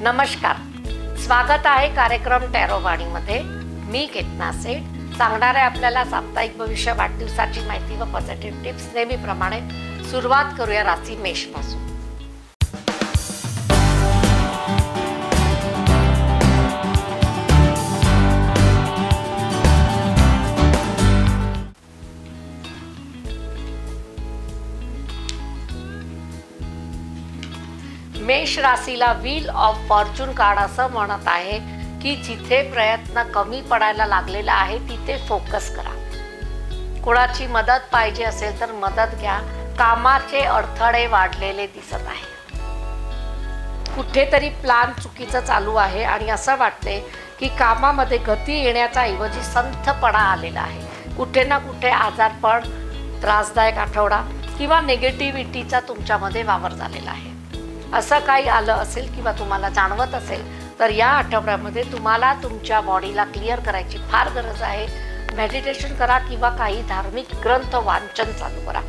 नमस्कार, स्वागत आहे कार्यक्रम टॅरोवाणीमध्ये। मी केतना सेठ सांगणार आहे आपल्याला साप्ताहिक भविष्य वाढदिवसाची माहिती व पॉझिटिव्ह टिप्स। नेहमीप्रमाणे सुरुवात करूया राशी मेष पासून। मेष राशीला व्हील ऑफ फॉर्च्यून कार्ड असं म्हणत आहे की जिथे प्रयत्न कमी पडायला लागलेला आहे तिथे फोकस करा। कोणाची मदत पाहिजे असेल तर मदत घ्या। कामाचे अडथळे वाढलेले दिसत आहे। कुठेतरी प्लान चुकीचं चालू आहे आणि असं वाटते की कामामध्ये गती येण्याचा ऐवजी संथपणा आलेला आहे। कुठे ना कुठे आजारपण, त्रासदायक आठवडा किंवा नेगेटिव्हिटीचा तुमच्यामध्ये वावर झालेला आहे। असं काही आलं असेल किंवा तुम्हाला जाणवत असेल तर या आठवड्यामध्ये तुम्हाला तुमच्या बॉडीला क्लिअर करायची फार गरज आहे। मेडिटेशन करा किंवा काही धार्मिक ग्रंथ वाचन चालू करा,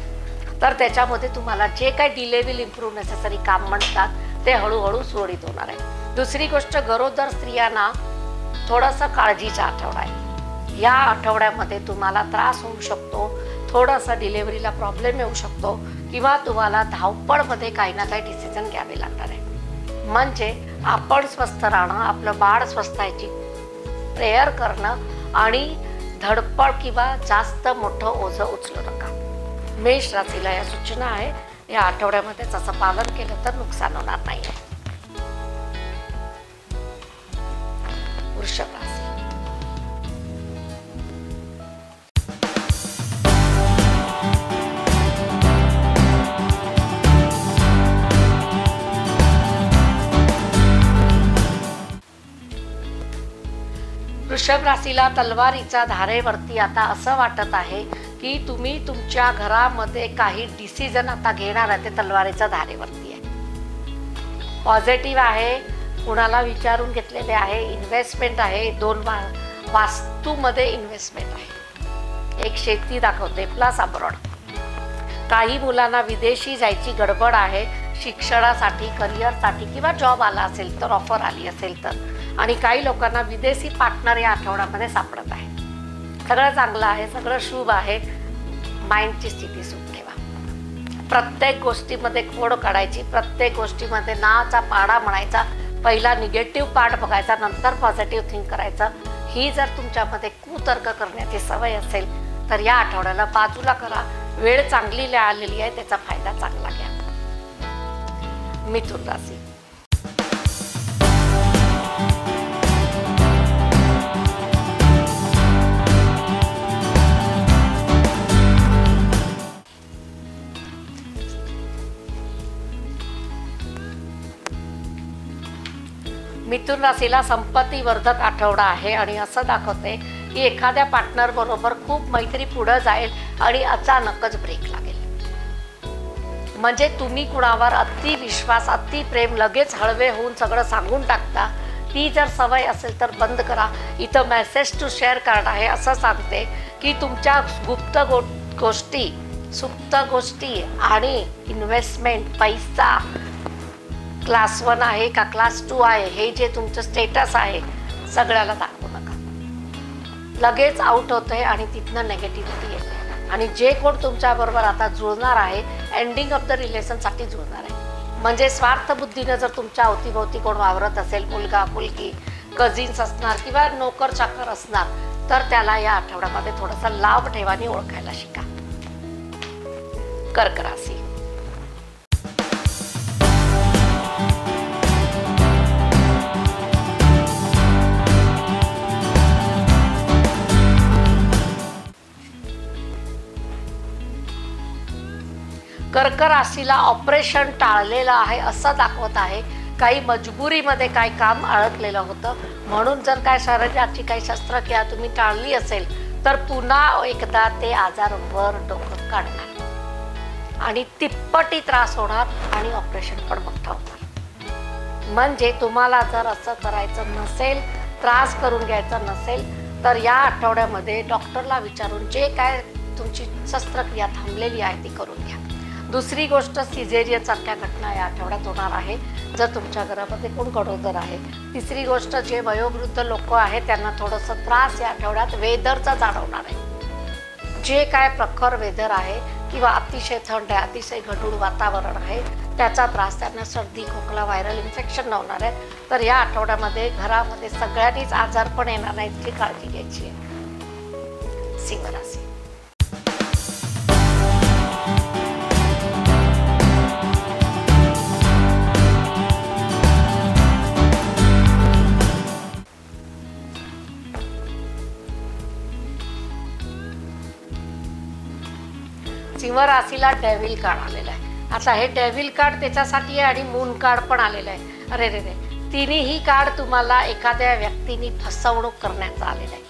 तर त्याच्यामध्ये तुम्हाला जे काही डिले विल इम्प्रूव्ह नेसेसरी काम म्हणतात ते हळूहळू सुरळीत होणार आहे। दुसरी गोष्ट, गरोदर स्त्रियांना थोडासा काळजीचा आठवडा आहे। या आठवड्यामध्ये तुम्हाला त्रास होऊ शकतो, थोडासा डिलिव्हरीला प्रॉब्लेम येऊ शकतो किंवा तुम्हाला धावपळमध्ये काही ना काही डिसिजन घ्यावे लागणार आहे। म्हणजे आपण स्वस्थ राहणं, आपलं बाळ स्वस्थ याची प्रेयर करणं आणि धडपड किंवा जास्त मोठं ओझं उचलू नका। मेष राशीला या सूचना आहे, या आठवड्यामध्ये त्याचं पालन केलं तर नुकसान होणार नाही आहे। वृषभ राशी, वृषभ राशीला तलवारीच्या धारेवरती आता असं वाटत आहे की तुम्ही तुमच्या घरामध्ये काही डिसिजन आता घेणार आहे, ते तलवारीच्या धारेवरती आहे। पॉझिटिव्ह आहे, कुणाला विचारून घेतलेले आहे, इन्व्हेस्टमेंट आहे, 2 वास्तूमध्ये इन्व्हेस्टमेंट आहे, एक शेती दाखवते प्लस अब्रॉड। काही मुलांना विदेशी जायची गडबड आहे, शिक्षणासाठी, करिअरसाठी किंवा जॉब आला असेल तर, ऑफर आली असेल तर, आणि काही लोकांना विदेशी पार्टनर या आठवड्यामध्ये सापडत आहे। सगळं चांगलं आहे, सगळं शुभ आहे। माइंडची स्थिती सुट ठेवा। प्रत्येक गोष्टीमध्ये खोड काढायची, प्रत्येक गोष्टीमध्ये नाचा पाडा म्हणायचा। पहिला निगेटिव्ह पार्ट बघायचा, नंतर पॉझिटिव्ह थिंक करायचं। ही जर तुमच्यामध्ये कुतर्क करण्याची सवय असेल तर या आठवड्याला बाजूला करा। वेळ चांगली आलेली आहे, त्याचा फायदा चांगला घ्या। मिथुन राशी, मिथुन राशीला संपत्तीवर्धक आठवडा आहे आणि असं दाखवते की एखाद्या पार्टनर बरोबर खूप मैत्री पुढे जाईल आणि अचानकच ब्रेक लागेल। म्हणजे तुम्ही कुणावर अति विश्वास, अति प्रेम, लगेच हळवे होऊन सगळं सांगून टाकता। ती जर सवय असेल तर बंद करा। इथं मेसेज टू शेअर कार्ड आहे, असं सांगते की तुमच्या गुप्त गोष्टी, सुप्त गोष्टी आणि इन्व्हेस्टमेंट, पैसा क्लास 1 आहे का क्लास 2 आहे, हे जे तुमचं स्टेटस आहे सगळ्याला दाखवू नका। लगेच आउट होतंय आणि तिथनं नेगेटिव्हिटी येते। आणि जे कोण तुमच्याबरोबर आता जुळणार आहे, एंडिंग ऑफ द रिलेशनसाठी जुळणार आहे। म्हणजे स्वार्थ बुद्धीनं जर तुमच्या अवतीभोवती कोण वावरत असेल, मुलगा मुलगी, कझिन्स असणार किंवा नोकर चाकर असणार, तर त्याला या आठवड्यामध्ये थोडासा लाभ ठेवानी ओळखायला शिका। कर्क राशी, कर्क राशीला ऑपरेशन टाळलेलं आहे असं दाखवत आहे। काही मजबुरीमध्ये काही काम अडकलेलं होतं, म्हणून जर काय शरीराची काही शस्त्रक्रिया तुम्ही टाळली असेल तर पुन्हा एकदा ते आजार वर डोकं काढणार आणि तिप्पटी त्रास होणार आणि ऑपरेशन पण मोठं होणार। म्हणजे तुम्हाला जर असं करायचं नसेल, त्रास करून घ्यायचा नसेल तर या आठवड्यामध्ये डॉक्टरला विचारून जे काय तुमची शस्त्रक्रिया थांबलेली आहे ती करून घ्या। दुसरी गोष्ट, सिझेरियन सारख्या घटना या आठवड्यात होणार आहे जर तुमच्या घरामध्ये कोण गरोदर आहे. तिसरी गोष्ट, जे वयोवृद्ध लोक आहेत त्यांना थोडंसं त्रास या आठवड्यात वेदरचा जाणवणार आहे. जे काय प्रखर वेदर आहे किंवा अतिशय थंड आहे, अतिशय गढूळ वातावरण आहे, त्याचा त्रास त्यांना सर्दी, खोकला, व्हायरल इन्फेक्शन होणार आहे. तर या आठवड्यामध्ये घरामध्ये सगळ्यांनीच आजारपण येणार नाही याची काळजी घ्यायची आहे. सिंह राशी. सिंह राशीला डेव्हिल कार्ड आलेला आहे. आता हे डेव्हिल कार्ड त्याच्यासाठी आहे आणि मून कार्ड पण आलेलं आहे. अरे रे रे, तिन्ही कार्ड तुम्हाला एखाद्या व्यक्तीने फसवणूक करण्याचा आलेला आहे.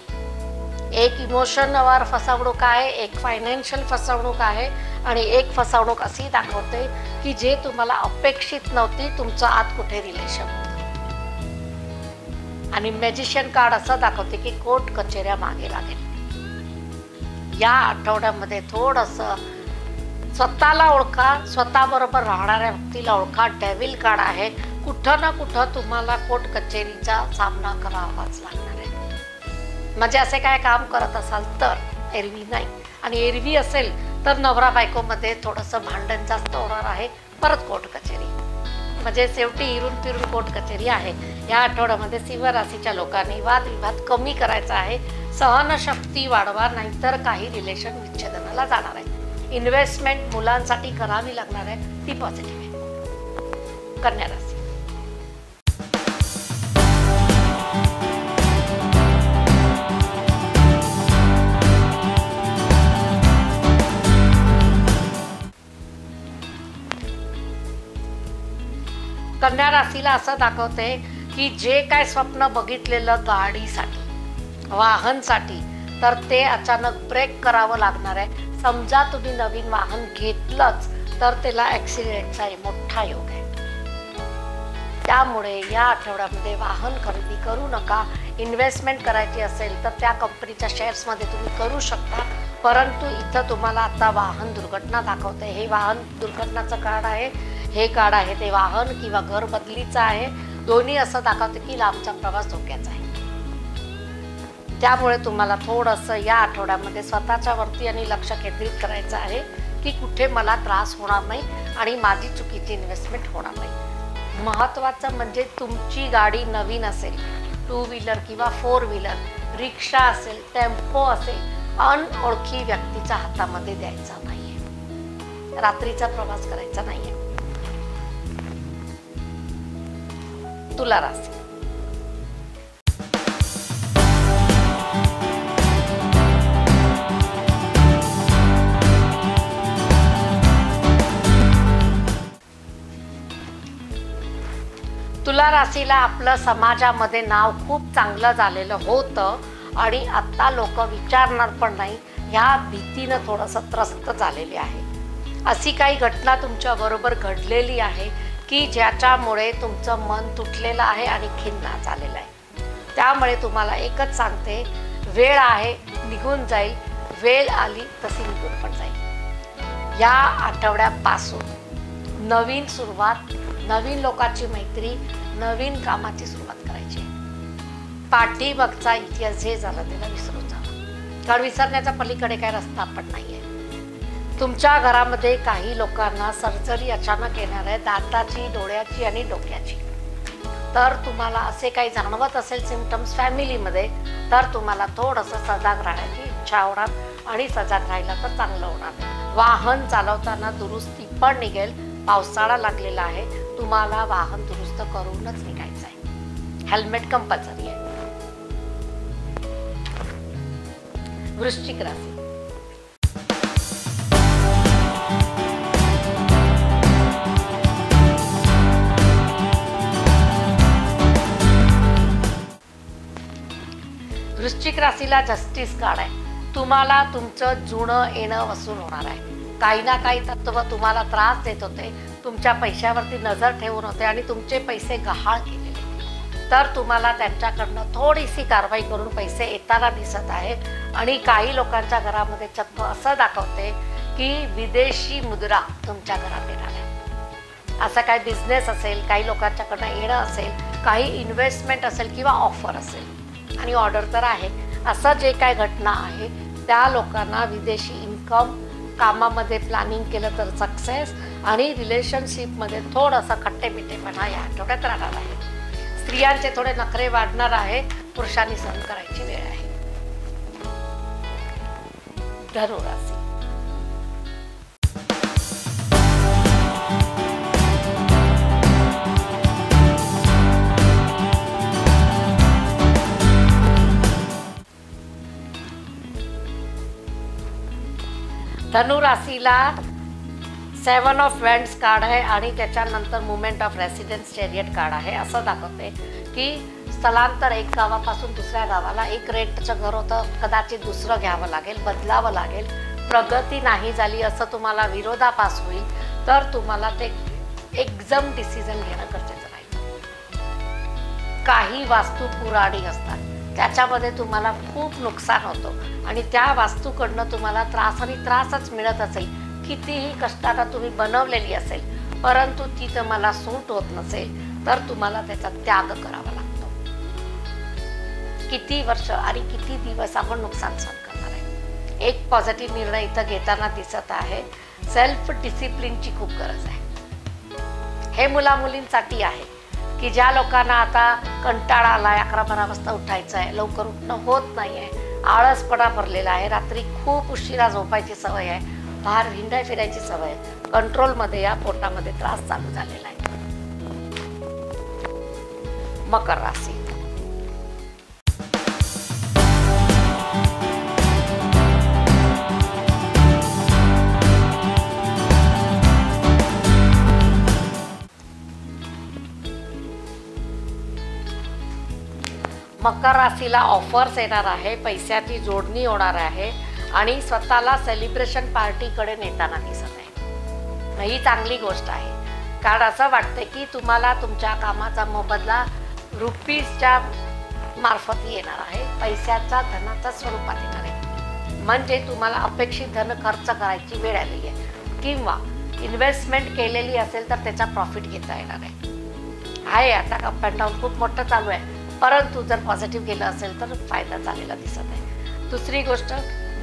एक इमोशनवर फसवणूक आहे, एक फायनान्शियल फसवणूक आहे आणि एक फसवणूक अशी दाखवते की जे तुम्हाला अपेक्षित नव्हती, तुमचं आत कुठे रिलेशन होतं. आणि मॅजिशियन कार्ड असं दाखवते की कोर्ट कचेऱ्या मागे लागेल. या आठवड्यामध्ये थोडंसं स्वतःला ओळखा, स्वतःबरोबर राहणाऱ्या व्यक्तीला ओळखा. डेव्हिल कार्ड आहे. कुठं ना कुठं तुम्हाला कोर्ट कचेरीचा सामना करावाच लागणार आहे. म्हणजे असे काय काम करत असाल तर, एरवी नाही. आणि एरवी असेल तर नवरा बायकोमध्ये थोडंसं भांडण जास्त होणार आहे. परत कोर्ट कचेरी, म्हणजे शेवटी इरून फिरून कोर्ट कचेरी आहे. या आठवड्यामध्ये सिंह राशीच्या लोकांनी वादविवाद कमी करायचा आहे. सहनशक्ती वाढवा, नाहीतर काही रिलेशन विच्छेदनाला जाणार आहे. इन्व्हेस्टमेंट मुलांसाठी करावी लागणार आहे, ती पॉझिटिव्ह आहे. कन्या राशी. कन्या राशीला असं दाखवते की जे काय स्वप्न बघितलेलं गाडीसाठी, वाहनसाठी, तर ते अचानक ब्रेक करावं लागणार आहे. समजा तुम्ही नवीन वाहन घेतलंच तर त्याला ॲक्सिडेंटचा मोठा योग आहे. त्यामुळे या आठवड्यामध्ये वाहन खरेदी करू नका. इन्व्हेस्टमेंट करायची असेल तर त्या कंपनीच्या शेअर्समध्ये तुम्ही करू शकता. परंतु इथं तुम्हाला आता वाहन दुर्घटना दाखवते. हे वाहन दुर्घटनाचं कार्ड आहे. हे कार्ड आहे ते वाहन किंवा घर बदलीचं आहे. दोन्ही असं दाखवते की लांबचा प्रवास धोक्याचा आहे. त्यामुळे तुम्हाला थोडंसं या आठवड्यामध्ये स्वतःच्या वरती आणि लक्ष केंद्रित करायचं आहे की कुठे मला त्रास होणार नाही आणि माझी चुकीची इन्व्हेस्टमेंट होणार नाही. महत्त्वाचं म्हणजे तुमची गाडी नवीन असेल, 2 व्हीलर किंवा 4 व्हीलर, रिक्षा असेल, टेम्पो असेल, अनओळखी व्यक्तीच्या हातामध्ये द्यायचा नाही आहे. रात्रीचा प्रवास करायचा नाही आहे. तुला राशी. तुला राशीला आपलं समाजामध्ये नाव खूप चांगलं झालेलं होतं आणि आत्ता लोक विचारणार पण नाही, ह्या भीतीनं थोडंसं त्रस्त झालेले आहे. अशी काही घटना तुमच्याबरोबर घडलेली आहे की ज्याच्यामुळे तुमचं मन तुटलेलं आहे आणि खिन्न झालेलं आहे. त्यामुळे तुम्हाला एकच सांगते, वेळ आहे, निघून जाईल. वेळ आली तशी निघून पण जाईल. या आठवड्यापासून नवीन सुरुवात, नवीन लोकांची मैत्री, नवीन कामाची सुरुवात करायची. पाठीमागचा इतिहास जे झाला त्याला विसरून जावा, कारण विसरण्याच्या पलीकडे काही रस्ता पण नाही आहे. तुमच्या घरामध्ये काही लोकांना सर्जरी अचानक येणार आहे, दाताची, डोळ्याची आणि डोक्याची. तर तुम्हाला असे काही जाणवत असेल सिम्पटम्स फॅमिलीमध्ये, तर तुम्हाला थोडंसं सजाग राहण्याची इच्छा होणार आणि सजाग राहिला तर चांगलं होणार. वाहन चालवताना दुरुस्ती पण निघेल. पावसाळा लागलेला आहे, तुम्हाला वाहन दुरुस्त करूनच निघायचं आहे. हेल्मेट कंपल्सरी आहे. वृश्चिक राशी. वृश्चिक राशीला जस्टिस कार्ड आहे. तुम्हाला तुमचं जुनं येणं वसूल होणार आहे. काही ना काही तत्व तुम्हाला त्रास देत होते, तुमच्या पैशावरती नजर ठेवून होते आणि तुमचे पैसे गहाळ केलेले, तर तुम्हाला त्यांच्याकडनं थोडीशी कारवाई करून पैसे येताना दिसत आहे. आणि काही लोकांच्या घरामध्ये चक्क असं दाखवते की विदेशी मुद्रा तुमच्या घरात येणार आहे. असा काही बिझनेस असेल, काही लोकांच्याकडनं येणं असेल, काही इन्व्हेस्टमेंट असेल किंवा ऑफर असेल आणि ऑर्डर तर आहे, असं जे काय घटना आहे त्या लोकांना विदेशी इन्कम, कामामध्ये प्लॅनिंग केलं तर सक्सेस आणि रिलेशनशिपमध्ये थोडंसं खट्टेपिट्टेपणा या आठवड्यात राहणार आहे. स्त्रियांचे थोडे नखरे वाढणार आहे, पुरुषांनी सहन करायची वेळ आहे. धनु राशी. धनु राशीला 7 ऑफ वँड्स कार्ड आहे आणि त्याच्यानंतर movement of residence chariot card आहे. असं दाखवते की स्थलांतर, एक गावापासून दुसऱ्या गावाला, एक रेंटचं घर होतं कदाचित दुसरं घ्यावं लागेल, बदलावं लागेल, प्रगती नाही झाली, असं तुम्हाला विरोधाभास होईल, तर तुम्हाला ते एकदम डिसिजन घेणं गरजेचं राहील. काही वास्तू पुराणी असतात, त्याच्यामध्ये तुम्हाला खूप नुकसान होतं आणि त्या वास्तूकडनं तुम्हाला त्रास आणि त्रासच मिळत असेल. कितीही कष्टानं तुम्ही बनवलेली असेल, परंतु ती तुम्हाला सूट होत नसेल तर तुम्हाला त्याचा त्याग करावा लागतो. किती वर्ष आणि किती दिवस आपण नुकसान सहन करणार आहे. एक पॉझिटिव्ह निर्णय इथं घेताना दिसत आहे. सेल्फ डिसिप्लिनची खूप गरज आहे. हे मुलामुलींसाठी आहे की ज्या लोकांना आता कंटाळा आलाय, 11-12 वाजता उठायचं आहे, लवकर उठणं होत नाही आहे, आळसपणा भरलेला आहे, रात्री खूप उशिरा झोपायची सवय आहे, बाहेर हिंडाय फिरायची सवय आहे, कंट्रोलमध्ये या, पोटामध्ये त्रास चालू झालेला आहे. मकर राशी. मकर राशीला ऑफर्स येणार आहे, पैशाची जोडणी होणार आहे आणि स्वतःला सेलिब्रेशन पार्टीकडे नेताना दिसत आहे. ही चांगली गोष्ट आहे, कारण असं वाटतं की तुम्हाला तुमच्या कामाचा मोबदला रुपीजच्या मार्फत येणार आहे, पैशाच्या धनाच्या स्वरूपात येणार आहे. म्हणजे तुम्हाला अपेक्षित धन खर्च करायची वेळ आली आहे किंवा इन्व्हेस्टमेंट केलेली असेल तर त्याचा प्रॉफिट घेता येणार आहे. आता अप अँड डाऊन खूप मोठं चालू आहे, परंतु जर पॉझिटिव्ह केलं असेल तर फायदा झालेला दिसत आहे. दुसरी गोष्ट,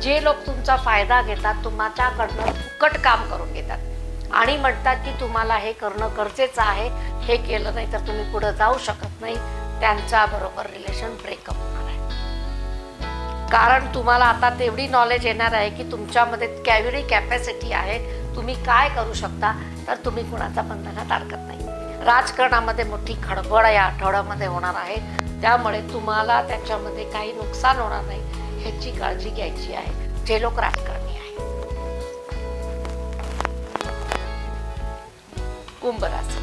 जे लोक तुमचा फायदा घेतात, तुमच्याकडनं फुकट काम करून घेतात आणि म्हणतात की तुम्हाला हे करणं गरजेचं आहे, हे केलं नाही तर तुम्ही पुढे जाऊ शकत नाही, त्यांच्याबरोबर रिलेशन ब्रेकअप होणार आहे. कारण तुम्हाला आता तेवढी नॉलेज येणार आहे की तुमच्यामध्ये केवढी कॅपॅसिटी आहे, तुम्ही काय करू शकता, तर तुम्ही कुणाच्या बंधनात अडकत नाही. राजकारणामध्ये मोठी खडबड या आठवड्यामध्ये होणार आहे, त्यामुळे तुम्हाला त्याच्यामध्ये काही नुकसान होणार नाही ह्याची काळजी घ्यायची आहे जे लोक राजकारणी आहेत. कुंभ राशी.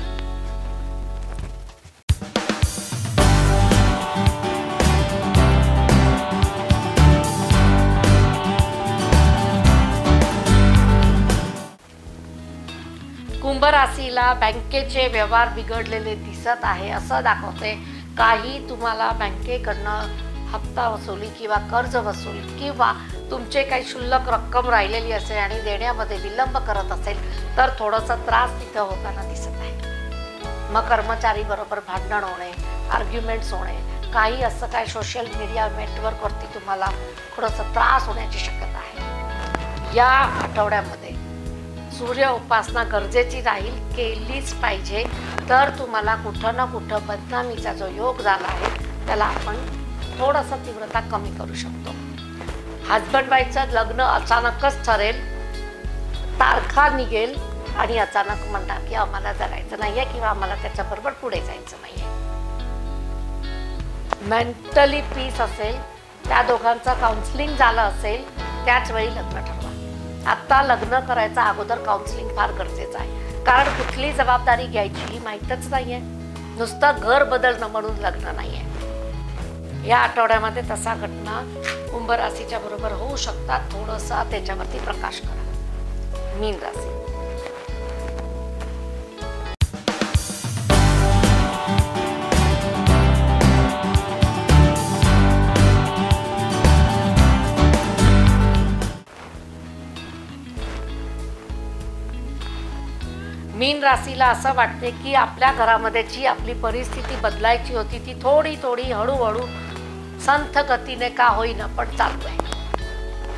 कुंभ राशीला बँकेचे व्यवहार बिघडलेले दिसत आहे. असं दाखवते काही तुम्हाला बँकेकडनं हप्ता वसुली किंवा कर्ज वसूल किंवा तुमचे काही शुल्लक रक्कम राहिलेली असेल आणि देण्यामध्ये विलंब करत असेल तर थोडासा त्रास तिथं होताना दिसत आहे. मग कर्मचारी बरोबर भांडण होणे, आर्ग्युमेंट्स होणे, काही असं काय सोशल मीडिया नेटवर्कवरती तुम्हाला थोडंसं त्रास होण्याची शक्यता आहे. या आठवड्यामध्ये सूर्य उपासना गरजेची राहील, केलीच पाहिजे, तर तुम्हाला कुठं ना कुठं बदनामीचा जो योग झाला आहे त्याला आपण थोडंसं तीव्रता कमी करू शकतो. हजबंड वाईफचं लग्न अचानकच ठरेल, तारखा निघेल आणि अचानक म्हणणार की आम्हाला जगायचं नाहीये किंवा आम्हाला त्याच्याबरोबर पुढे जायचं नाहीये. मेंटली पीस असेल, त्या दोघांचं काउन्सिलिंग झालं असेल, त्याच वेळी लग्न ठरवा. आत्ता लग्न करायचं अगोदर काउन्सिलिंग फार गरजेचं आहे, कारण कुठली जबाबदारी घ्यायची ही माहीतच नाहीये. नुसतं घर बदलणं म्हणून लग्न नाहीये. या आठवड्यामध्ये तसा घटना कुंभ राशीच्या बरोबर होऊ शकतात. थोडंसं त्याच्यावरती प्रकाश करा. मीन राशी. मीन राशीला असं वाटते की आपल्या घरामध्ये जी आपली परिस्थिती बदलायची होती ती थोडी थोडी हळूहळू संथ गतीने का होईना पण चालू आहे.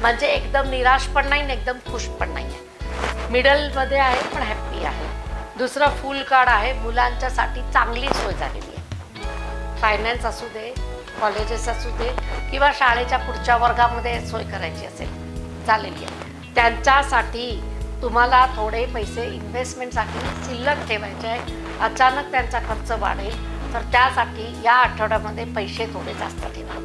म्हणजे एकदम निराश पण नाही आणि एकदम खुश पण नाही आहे, मिडलमध्ये आहे पण हॅप्पी आहे. दुसरं फुल कार्ड आहे, मुलांच्यासाठी चांगली सोय झालेली आहे. फायनान्स असू दे, कॉलेजेस असू दे किंवा शाळेच्या पुढच्या वर्गामध्ये सोय करायची असेल झालेली आहे. त्यांच्यासाठी तुम्हाला थोडे पैसे इन्व्हेस्टमेंटसाठी शिल्लक ठेवायचे आहे. अचानक त्यांचा खर्च वाढेल तर त्यासाठी या आठवड्यामध्ये पैसे थोडे जास्त ठेवा,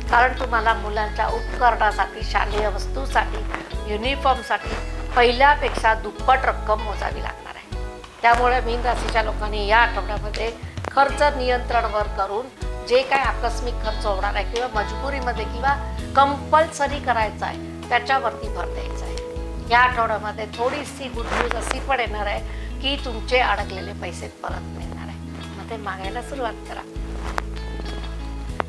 कारण तुम्हाला मुलांच्या उपकरणासाठी, शालेय वस्तूसाठी, युनिफॉर्मसाठी पहिल्यापेक्षा दुप्पट रक्कम मोजावी लागणार आहे. त्यामुळे मीन राशीच्या लोकांनी या आठवड्यामध्ये खर्च नियंत्रणवर करून जे काय आकस्मिक खर्च होणार आहे किंवा मजबुरीमध्ये किंवा कंपल्सरी करायचा आहे त्याच्यावरती भर द्यायचा आहे. या आठवड्यामध्ये थोडीशी गुड न्यूज अशी पण येणार आहे की तुमचे अडकलेले पैसे परत मिळणार आहे, मग ते मागायला सुरुवात करा.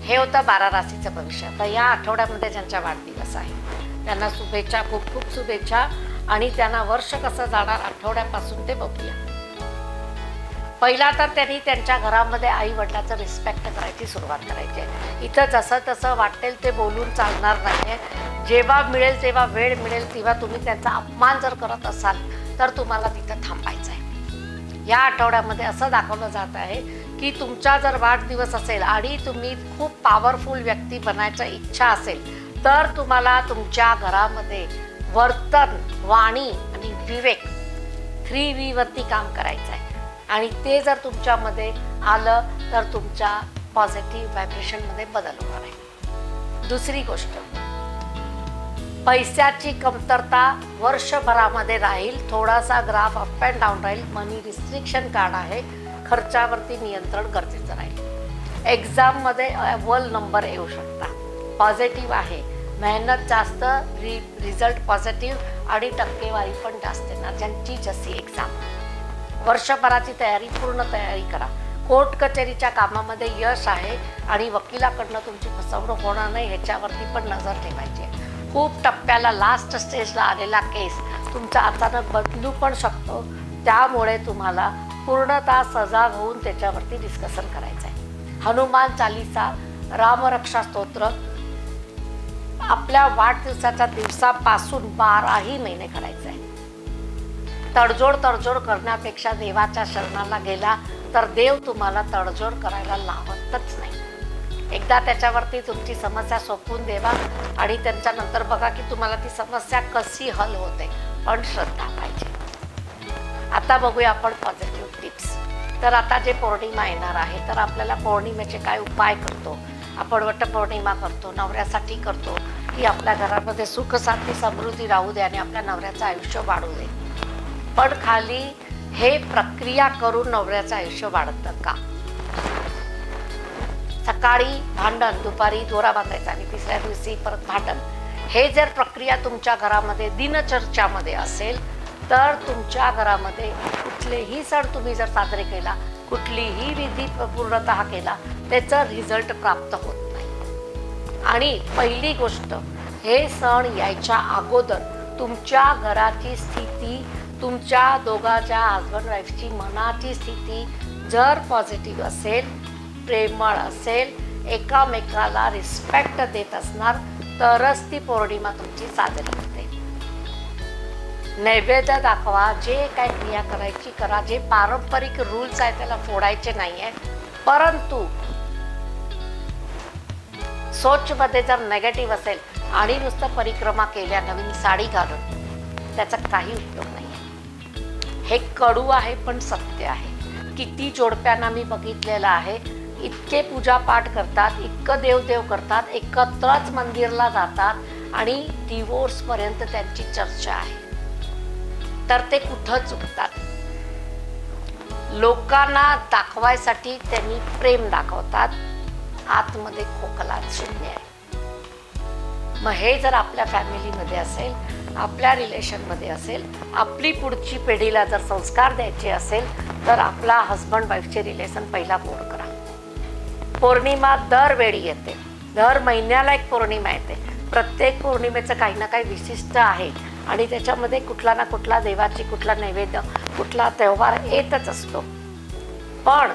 हे होतं 12 राशीचं भविष्य. तर या आठवड्यामध्ये ज्यांचा वाढदिवस आहे त्यांना शुभेच्छा, खूप खूप शुभेच्छा. आणि त्यांना वर्ष कसं जाणार आठवड्यापासून ते बघूया. पहिला तर त्यांनी त्यांच्या घरामध्ये आई वडिलांचं रिस्पेक्ट करायची सुरुवात करायची आहे. इथं जसं तसं वाटेल ते बोलून चालणार नाही आहे. जेव्हा मिळेल तेव्हा, वेळ मिळेल तेव्हा तुम्ही त्यांचा अपमान जर करत असाल तर तुम्हाला तिथं थांबायचं आहे. या आठवड्यामध्ये असं दाखवलं जात आहे की तुमचा जर वाढदिवस असेल आणि तुम्ही खूप पॉवरफुल व्यक्ती बनायची इच्छा असेल तर तुम्हाला तुमच्या घरामध्ये वर्तन, वाणी आणि विवेक 3V वरती काम करायचं आहे. आणि ते जर तुमच्यामध्ये आलं तर तुमच्या पॉझिटिव्ह व्हायब्रेशनमध्ये बदल होणार आहे. दुसरी गोष्ट, पैशाची कमतरता वर्षभरामध्ये राहील. थोडासा ग्राफ अप अँड डाऊन राहील. मनी रिस्ट्रिक्शन कार्ड आहे, खर्चावरती नियंत्रण गरजेचं राहील. एक्झाममध्ये अव्वल नंबर येऊ शकता. पॉझिटिव्ह आहे, मेहनत जास्त, रिझल्ट पॉझिटिव्ह आणि टक्केवारी पण जास्त येणार. ज्यांची जशी एक्झाम, वर्षभराची तयारी, पूर्ण तयारी करा. कोर्ट कचेरीच्या कामामध्ये यश आहे आणि वकिलाकडनं तुमची फसवणूक होणार नाही ह्याच्यावरती पण नजर ठेवायची आहे. खूप टप्प्याला, लास्ट स्टेजला आलेला केस तुमचा अचानक बदलू पण शकतो. त्यामुळे तुम्हाला पूर्णतः सजाग होऊन त्याच्यावरती डिस्कशन करायचं आहे. हनुमान चालीसा, रामरक्षा स्तोत्र आपल्या वाढदिवसाच्या दिवसापासून 12ही महिने करायचं आहे. तडजोड करण्यापेक्षा देवाच्या शरणाला गेला तर देव तुम्हाला तडजोड करायला लावतच नाही. एकदा त्याच्यावरती तुमची समस्या सोपवून देवा आणि त्यांच्यानंतर बघा की तुम्हाला ती समस्या कशी हल होते. पण श्रद्धा पाहिजे. आता बघूया आपण पॉझिटिव्ह टिप्स. तर आता जे पौर्णिमा येणार आहे तर आपल्याला पौर्णिमेचे काय उपाय करतो आपण? वटपौर्णिमा करतो, नवऱ्यासाठी करतो की आपल्या घरामध्ये सुख शांती समृद्धी राहू दे आणि आपल्या नवऱ्याचं आयुष्य वाढू दे. पण खाली हे प्रक्रिया करून नवऱ्याचं आयुष्य वाढतं का? सकाळी भांडण, दुपारी दोरा बांधायचा आणि तिसऱ्या दिवशी परत भांडण, हे जर प्रक्रिया तुमच्या घरामध्ये दिनचर्चामध्ये असेल तर तुमच्या घरामध्ये कुठलेही सण तुम्ही जर साजरे केला, कुठलीही विधी पूर्णतः केला, त्याचा रिझल्ट प्राप्त होत नाही. आणि पहिली गोष्ट, हे सण यायच्या अगोदर तुमच्या घराची स्थिती, तुमच्या दोघांच्या हजबंड वाईफची मनाची स्थिती जर पॉझिटिव्ह असेल, प्रेमळ असेल, एकामेकाला रिस्पेक्ट देत असणार तरच ती पौर्णिमा तुमची साजरी होते. नैवेद्य दाखवा, जे काय क्रिया करायची करा, जे पारंपरिक रूल्स आहेत त्याला फोडायचे नाही आहे. परंतु सोचमध्ये जर नेगेटिव्ह असेल आणि नुसतं परिक्रमा केल्या, नवीन साडी घालून, त्याचा काही उपयोग नाही आहे. हे कडू आहे पण सत्य आहे. किती जोडप्यांना मी बघितलेलं आहे, इतके पूजापाठ करतात, इतकं देवदेव करतात, एकत्रच मंदिरला जातात आणि डिवोर्सपर्यंत त्यांची चर्चा आहे. तर ते कुठं चुकतात? लोकांना दाखवायसाठी त्यांनी प्रेम दाखवतात, आतमध्ये खोकला शून्य आहे. मग हे जर आपल्या फॅमिलीमध्ये असेल, आपल्या रिलेशनमध्ये असेल, आपली पुढची पिढीला जर संस्कार द्यायचे असेल तर आपला हजबंड वाईफचे रिलेशन पहिला मोड करा. पौर्णिमा दरवेळी येते, दर महिन्याला एक पौर्णिमा येते. प्रत्येक पौर्णिमेचं काही ना काही विशिष्ट आहे आणि त्याच्यामध्ये कुठला ना कुठला देवाची कुठला नैवेद्य कुठला तेव्हार येतच असतो, पण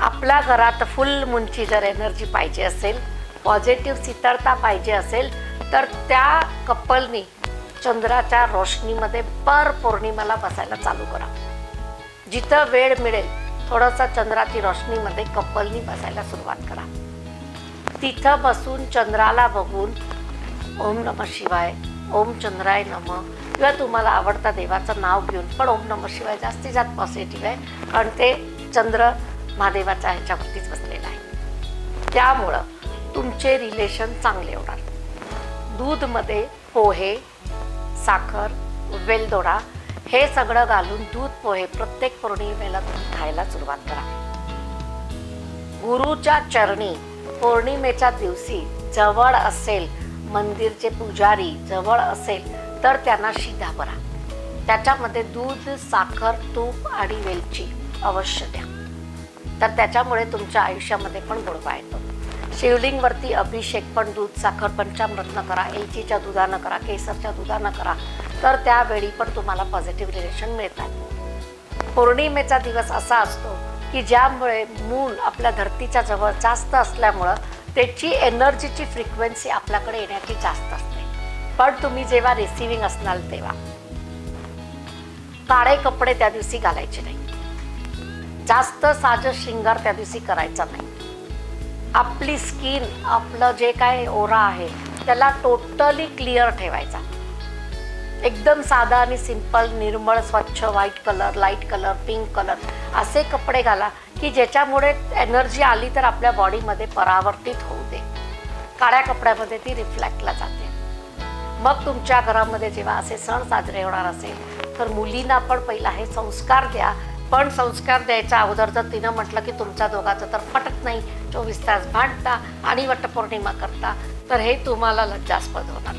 आपल्या घरात फुल मूनची जर एनर्जी पाहिजे असेल, पॉझिटिव्ह शीतळता पाहिजे असेल, तर त्या कपलनी चंद्राच्या रोशनीमध्ये पर पौर्णिमेला बसायला चालू करा. जिथं वेळ मिळेल थोडंसं चंद्राची रोशनीमध्ये कपलनी बसायला सुरुवात करा. तिथं बसून चंद्राला बघून ओम नमः शिवाय, ओम चंद्राय नमः, किंवा तुम्हाला आवडता देवाचं नाव घेऊन पण ओम नमः शिवाय जास्तीत जास्त पॉझिटिव्ह आहे, कारण ते चंद्र महादेवाच्या ह्याच्यावरतीच बसलेला आहे. त्यामुळं तुमचे रिलेशन चांगले होणार. दूधमध्ये पोहे, साखर, वेलदोडा हे सगळं घालून दूध पोहे प्रत्येक पौर्णिमेला तुम्ही खायला सुरुवात करा. गुरुच्या चरणी पौर्णिमेच्या दिवशी जवळ असेल, मंदिरचे पुजारी जवळ असेल तर त्यांना शिधा भरा. त्याच्यामध्ये दूध, साखर, तूप आणि वेलची अवश्य द्या. तर त्याच्यामुळे तुमच्या आयुष्यामध्ये पण गोडवा येतो. शिवलिंगवरती अभिषेक पण दूध, साखर, पंचामृतनं करा, एलचीच्या दुधानं करा, केसरच्या दुधानं करा, तर त्यावेळी पण तुम्हाला पॉझिटिव्ह रिलेशन मिळतात. पौर्णिमेचा दिवस असा असतो की ज्यामुळे मूल आपल्या धरतीच्या जवळ जास्त असल्यामुळं त्याची एनर्जीची फ्रिक्वेन्सी आपल्याकडे येण्याची जास्त असते. पण तुम्ही जेव्हा रिसिव्हिंग असणार तेव्हा काळे कपडे त्या दिवशी घालायचे नाही. जास्त साज शृंगार त्या दिवशी करायचा नाही. आपली स्किन, आपलं जे काय ओरा आहे त्याला टोटली क्लिअर ठेवायचा. एकदम साधा आणि सिंपल, निर्मळ, स्वच्छ white colour, light colour, pink colour असे कपडे घाला की ज्याच्यामुळे एनर्जी आली तर आपल्या बॉडीमध्ये परावर्तित होऊ दे. काळ्या कपड्यामध्ये ती रिफ्लेक्टला जाते. मग तुमच्या घरामध्ये जेव्हा असे सण साजरे होणार असेल तर मुलींना पण पहिला हे संस्कार द्या. पण संस्कार द्यायच्या अगोदर जर तिनं म्हटलं की तुमच्या दोघांचं तर पटत नाही, 24 तास भांडता आणि वटपौर्णिमा करता, तर हे तुम्हाला लज्जास्पद होणार.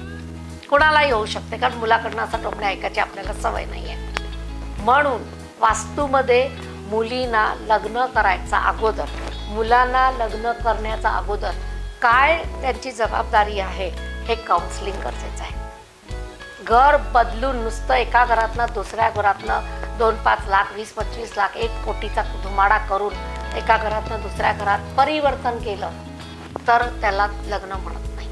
कोणालाही होऊ शकते, कारण मुलाकडनं असं टोमणे ऐकायची आपल्याला सवय नाही आहे. म्हणून वास्तूमध्ये मुलींना लग्न करायचा अगोदर, मुलांना लग्न करण्याचा अगोदर काय त्यांची जबाबदारी आहे हे काउन्सिलिंग गरजेचं आहे. घर बदलून नुसतं एका घरातनं दुसऱ्या घरातनं 2-5 लाख, 20-25 लाख, 1 कोटीचा धुमाडा करून एका घरातनं दुसऱ्या घरात परिवर्तन केलं तर त्याला लग्न म्हणत नाही.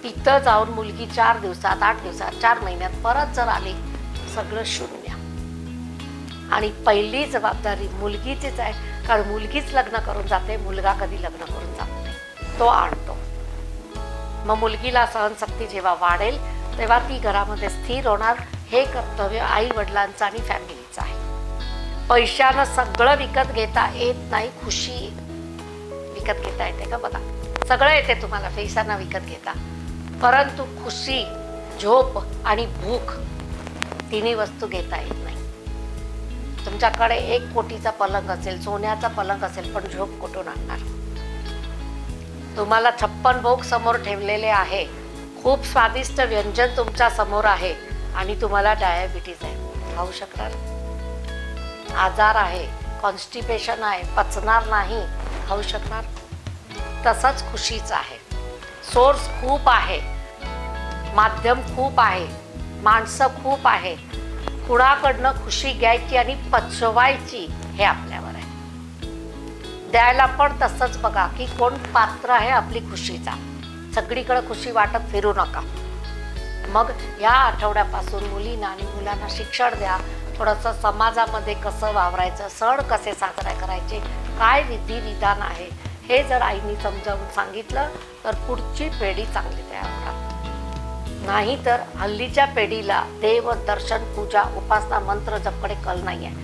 तिथं जाऊन मुलगी 4 दिवसात, 8 दिवसात, 4 महिन्यात परत जर आली, सगळं शून्य. आणि पहिली जबाबदारी मुलगीचीच आहे, कारण मुलगीच लग्न करून जाते, मुलगा कधी लग्न करून जात नाही, तो आणतो. मग मुलगीला सहनशक्ती जेव्हा वाढेल तेव्हा ती घरामध्ये स्थिर होणार. हे कर्तव्य आई वडिलांचं आणि फॅमिलीचं आहे. पैशानं सगळं विकत घेता येत नाही, खुशी विकत घेता येते का? बघा, सगळं येते तुम्हाला पैशानं विकत घेता, परंतु खुशी, झोप आणि भूक तिन्ही वस्तू घेता येत नाही. तुमच्याकडे 1 कोटीचा पलंग असेल, सोन्याचा पलंग असेल, पण झोप कुठून आणणार? तुम्हाला 56 भोग समोर ठेवलेले आहे, खूप स्वादिष्ट व्यंजन तुमच्या समोर आहे आणि तुम्हाला डायबिटीज आहे, खाऊ शकणार? आजार आहे, कॉन्स्टिपेशन आहे, पचणार नाही, खाऊ शकणार? तसंच खुशीचं आहे. सोर्स खूप आहे, माध्यम खूप आहे, माणसं खूप आहे. कुणाकडनं खुशी घ्यायची आणि पचवायची हे आपल्यावर आहे. द्यायला पण तसंच बघा की कोण पात्र आहे आपली खुशीचा. सगळीकडे खुशी वाटत फिरू नका. मग या आठवड्यापासून मुलींना आणि मुलांना शिक्षण द्या. थोडंसं समाजामध्ये कसं वावरायचं, सण कसे साजरे करायचे, काय विधिविधान आहे हे जर आईनी समजावून सांगितलं तर पुढची पिढी चांगली तयार होणार. नाहीतर हल्लीच्या पिढीला देव दर्शन, पूजा, उपासना, मंत्र जपकडे कल नाही आहे.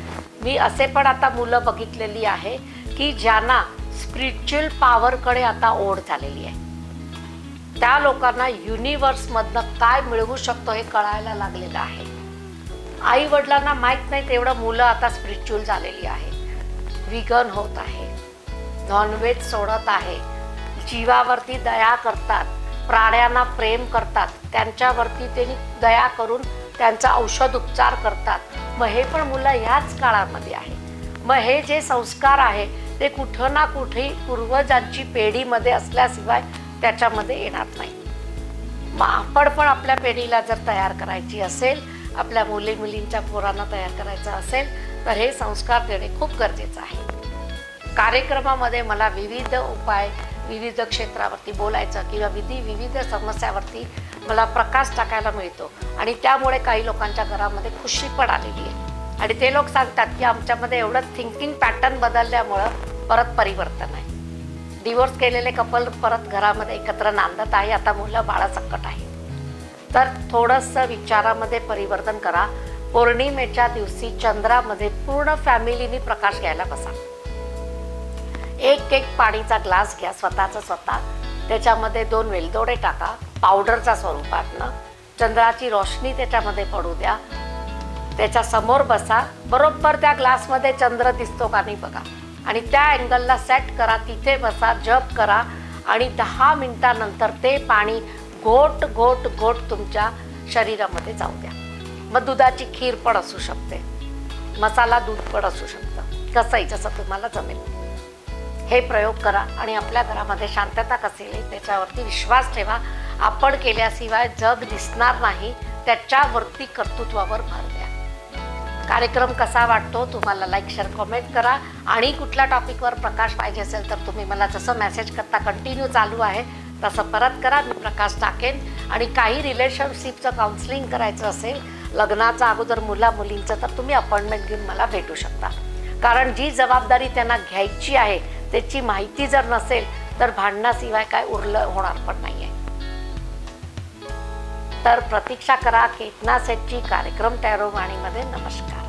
मी असे पण आता मुलं बघितलेली आहे की ज्यांना स्पिरिच्युअल पॉवरकडे आता ओढ झालेली आहे. त्या लोकांना युनिवर्समधनं काय मिळवू शकतो हे कळायला लागलेलं आहे. आई वडिलांना माहीत नाही तेवढं मुलं आता स्पिरिच्युअल झालेली आहे. विगन होत आहे, नॉनव्हेज सोडत आहे, जीवावरती दया करतात, प्राण्यांना प्रेम करतात, त्यांच्यावरती त्यांनी दया करून त्यांचा औषध उपचार करतात. मग हे पण मुलं ह्याच काळामध्ये आहे. मग हे जे संस्कार आहे ते कुठं ना कुठे पूर्वजांची पिढीमध्ये असल्याशिवाय त्याच्यामध्ये येणार नाही. मग आपण पण आपल्या पिढीला जर तयार करायची असेल आपल्या मुलींच्या पोरांना तयार करायचं असेल तर हे संस्कार देणे खूप गरजेचं आहे। कार्यक्रमामध्ये मला विविध उपाय, विविध क्षेत्रावरती बोलायचं किंवा विविध समस्यावरती मला प्रकाश टाकायला मिळतो आणि त्यामुळे काही लोकांच्या घरामध्ये खुशी पण आलेली आहे आणि ते लोक सांगतात की आमच्यामध्ये एवढं थिंकिंग पॅटर्न बदलल्यामुळं परत परिवर्तन आहे। डिवोर्स केलेले कपल परत घरामध्ये एकत्र नांदत आहे, आता मुलं बाळासकट आहे। तर थोडंसं विचारामध्ये परिवर्तन करा। पौर्णिमेच्या दिवशी चंद्रामध्ये पूर्ण फॅमिलीनी प्रकाश घ्यायला बसा। एक पाणीचा ग्लास घ्या स्वतः, त्याच्यामध्ये 2 वेलदोडे टाका पावडरच्या स्वरूपातनं, चंद्राची रोशनी त्याच्यामध्ये पडू द्या, त्याच्या समोर बसा, बरोबर त्या ग्लासमध्ये चंद्र दिसतो का नाही बघा आणि त्या अँगलला सेट करा, तिथे बसा, जप करा आणि 10 मिनिटानंतर ते पाणी घोट घोट घोट तुमच्या शरीरामध्ये जाऊ द्या। मग दुधाची खीर पण असू शकते, मसाला दूध पण असू शकतं, कसंही जसं तुम्हाला जमेल। हे प्रयोग करा आणि आपल्या घरामध्ये शांतता कशी येईल त्याच्यावरती विश्वास ठेवा। आपण केल्याशिवाय जग दिसणार नाही, त्याच्यावरती कर्तृत्वावर भर द्या। कार्यक्रम कसा वाटतो तुम्हाला लाईक, शेअर, कमेंट करा आणि कुठल्या टॉपिकवर प्रकाश पाहिजे असेल तर तुम्ही मला जसं मेसेज करता कंटिन्यू चालू आहे तसं परत करा, मी प्रकाश टाकेन। आणि काही रिलेशनशिपचं काउन्सिलिंग करायचं असेल लग्नाचा अगोदर मुलींचं तर तुम्ही अपॉइंटमेंट घेऊन मला भेटू शकता, कारण जी जबाबदारी त्यांना घ्यायची आहे त्याची माहिती जर नसेल तर भांडणाशिवाय काय उरलं होणार पण नाही आहे। तर प्रतीक्षा करा केतन सेठची कार्यक्रम टॅरो वाणीमध्ये। नमस्कार।